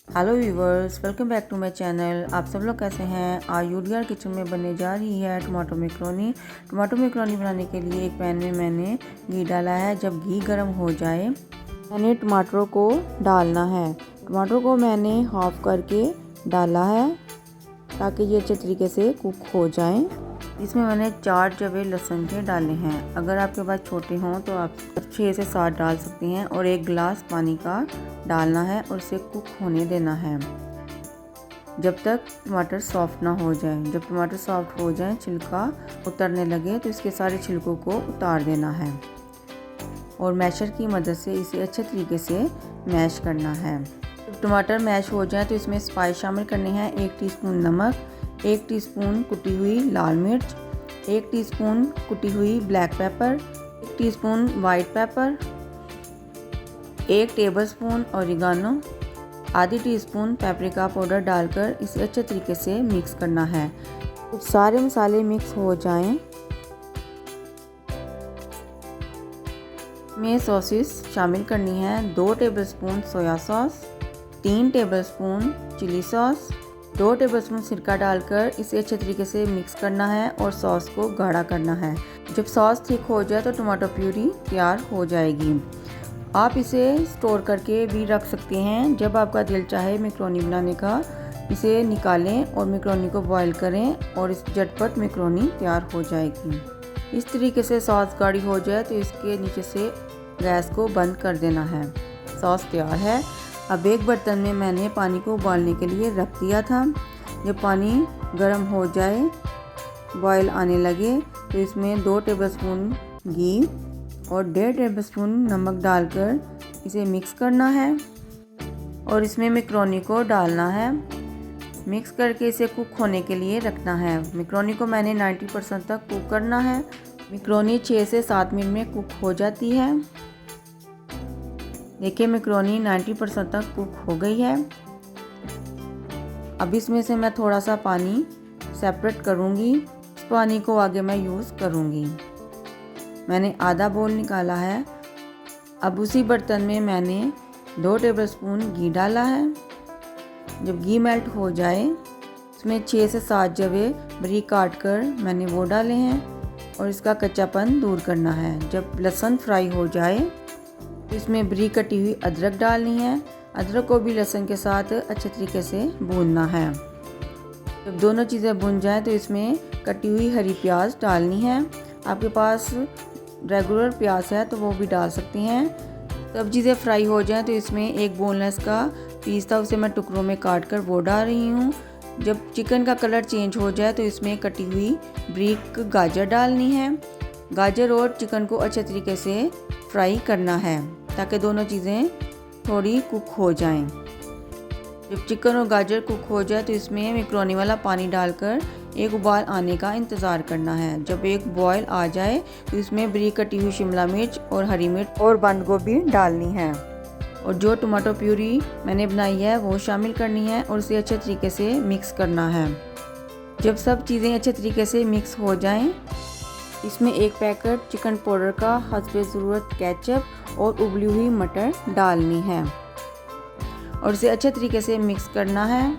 Hello viewers, welcome back to my channel. आप सब लोग कैसे हैं। आज यूडीआर किचन में बनने जा रही है टमाटो मैक्रोनी। टमाटो मैक्रोनी बनाने के लिए एक पैन में मैंने घी डाला है। जब घी गर्म हो जाए मैंने टमाटरों को डालना है। टमाटरों को मैंने हाफ करके डाला है ताकि ये अच्छे तरीके से कुक हो जाएं। इसमें मैंने 4 जवे लहसुन के डाले हैं। अगर आपके पास छोटे हों तो आप 6 से 7 डाल सकते हैं और 1 गिलास पानी का डालना है और इसे कुक होने देना है जब तक टमाटर सॉफ्ट ना हो जाए। जब टमाटर सॉफ्ट हो जाए, छिलका उतरने लगे तो इसके सारे छिलकों को उतार देना है और मैशर की मदद से इसे अच्छे तरीके से मैश करना है। जब टमाटर मैश हो जाए तो इसमें स्पाइस शामिल करने हैं। 1 टीस्पून नमक, 1 टीस्पून कुटी हुई लाल मिर्च, 1 टीस्पून कुटी हुई black pepper, 1 teaspoon white paper, 1 tablespoon oregano, आधी टीस्पून पेपरिका पाउडर डालकर इसे अच्छे तरीके से मिक्स करना है। सारे मसाले मिक्स हो जाएं, में सॉसेस शामिल करनी है। 2 tablespoon soya sauce, 3 tablespoon chilli sauce, 2 tablespoon सिरका डालकर इसे अच्छे तरीके से मिक्स करना है और सॉस को गाढ़ा करना है। जब सॉस थिक हो जाए तो टमाटो प्यूरी तैयार हो जाएगी। आप इसे स्टोर करके भी रख सकते हैं। जब आपका दिल चाहे मैक्रोनी बनाने का, इसे निकालें और मैक्रोनी को बॉईल करें और इस झटपट मैक्रोनी तैयार हो जाएगी। इस तरीके से सॉस गाढ़ी हो जाए तो इसके नीचे से गैस को बंद कर देना है। सॉस तैयार है। अब एक बर्तन में मैंने पानी को उबालने के लिए रख दिया था। जब पानी गर्म हो जाए, बॉईल आने लगे तो इसमें 2 टेबलस्पून घी और 1.5 टेबलस्पून नमक डालकर इसे मिक्स करना है और इसमें मैक्रोनी को डालना है। मिक्स करके इसे कुक होने के लिए रखना है। मैक्रोनी को मैंने 90% तक कुक करना है। मैक्रोनी 6 से 7 मिनट में कुक हो जाती है। देखिए, मैक्रोनी 90% तक कुक हो गई है। अब इसमें से मैं थोड़ा सा पानी सेपरेट करूँगी। इस पानी को आगे मैं यूज़ करूँगी। मैंने आधा बोल निकाला है। अब उसी बर्तन में मैंने 2 टेबलस्पून घी डाला है। जब घी मेल्ट हो जाए, इसमें 6 से 7 जवे बारीक काट कर मैंने वो डाले हैं और इसका कच्चापन दूर करना है। जब लहसुन फ्राई हो जाए तो इसमें बारीक कटी हुई अदरक डालनी है। अदरक को भी लहसुन के साथ अच्छे तरीके से भूनना है। जब दोनों चीज़ें भून जाएं तो इसमें कटी हुई हरी प्याज डालनी है। आपके पास रेगुलर प्याज है तो वो भी डाल सकते हैं। सब चीज़ें फ्राई हो जाएं तो इसमें एक बोनलेस का पीस था, उसे मैं टुकड़ों में काट कर वो डाल रही हूँ। जब चिकन का कलर चेंज हो जाए तो इसमें कटी हुई बारीक गाजर डालनी है। गाजर और चिकन को अच्छे तरीके से फ्राई करना है ताकि दोनों चीज़ें थोड़ी कुक हो जाएं। जब चिकन और गाजर कुक हो जाए तो इसमें मैक्रोनी वाला पानी डालकर एक उबाल आने का इंतज़ार करना है। जब एक बॉयल आ जाए तो इसमें बारीक कटी हुई शिमला मिर्च और हरी मिर्च और बंद गोभी डालनी है और जो टमाटो प्यूरी मैंने बनाई है वो शामिल करनी है और उसे अच्छे तरीके से मिक्स करना है। जब सब चीज़ें अच्छे तरीके से मिक्स हो जाएं, इसमें 1 पैकेट चिकन पाउडर का हस्बे ज़रूरत केचप और उबली हुई मटर डालनी है और इसे अच्छे तरीके से मिक्स करना है।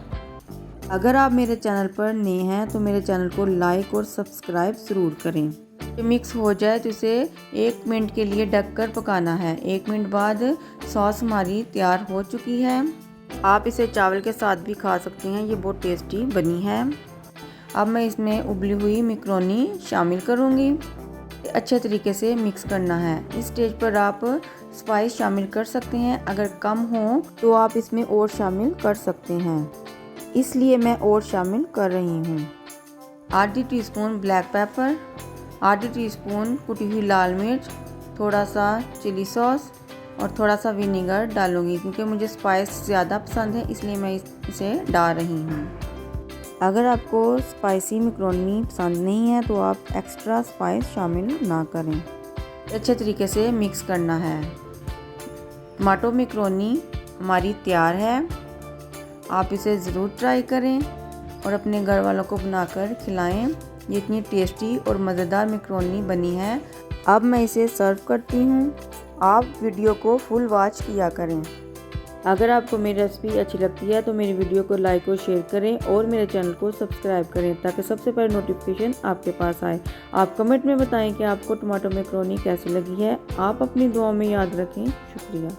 अगर आप मेरे चैनल पर नए हैं तो मेरे चैनल को लाइक और सब्सक्राइब ज़रूर करें। जब मिक्स हो जाए तो इसे 1 मिनट के लिए ढककर पकाना है। 1 मिनट बाद सॉस हमारी तैयार हो चुकी है। आप इसे चावल के साथ भी खा सकते हैं, ये बहुत टेस्टी बनी है। अब मैं इसमें उबली हुई मैक्रोनी शामिल करूँगी। अच्छे तरीके से मिक्स करना है। इस स्टेज पर आप स्पाइस शामिल कर सकते हैं। अगर कम हो तो आप इसमें और शामिल कर सकते हैं, इसलिए मैं और शामिल कर रही हूँ। आधी टीस्पून ब्लैक पेपर, आधी टीस्पून कुटी हुई लाल मिर्च, थोड़ा सा चिली सॉस और थोड़ा सा विनेगर डालूँगी क्योंकि मुझे स्पाइस ज़्यादा पसंद है, इसलिए मैं इसे डाल रही हूँ। अगर आपको स्पाइसी मैक्रोनी पसंद नहीं है तो आप एक्स्ट्रा स्पाइस शामिल ना करें। अच्छे तरीके से मिक्स करना है। टमाटो मैक्रोनी हमारी तैयार है। आप इसे ज़रूर ट्राई करें और अपने घर वालों को बनाकर खिलाएं। ये इतनी टेस्टी और मज़ेदार मैक्रोनी बनी है। अब मैं इसे सर्व करती हूँ। आप वीडियो को फुल वॉच किया करें। अगर आपको मेरी रेसिपी अच्छी लगती है तो मेरी वीडियो को लाइक और शेयर करें और मेरे चैनल को सब्सक्राइब करें ताकि सबसे पहले नोटिफिकेशन आपके पास आए। आप कमेंट में बताएं कि आपको टमाटो मैकरोनी कैसी लगी है। आप अपनी दुआओं में याद रखें। शुक्रिया।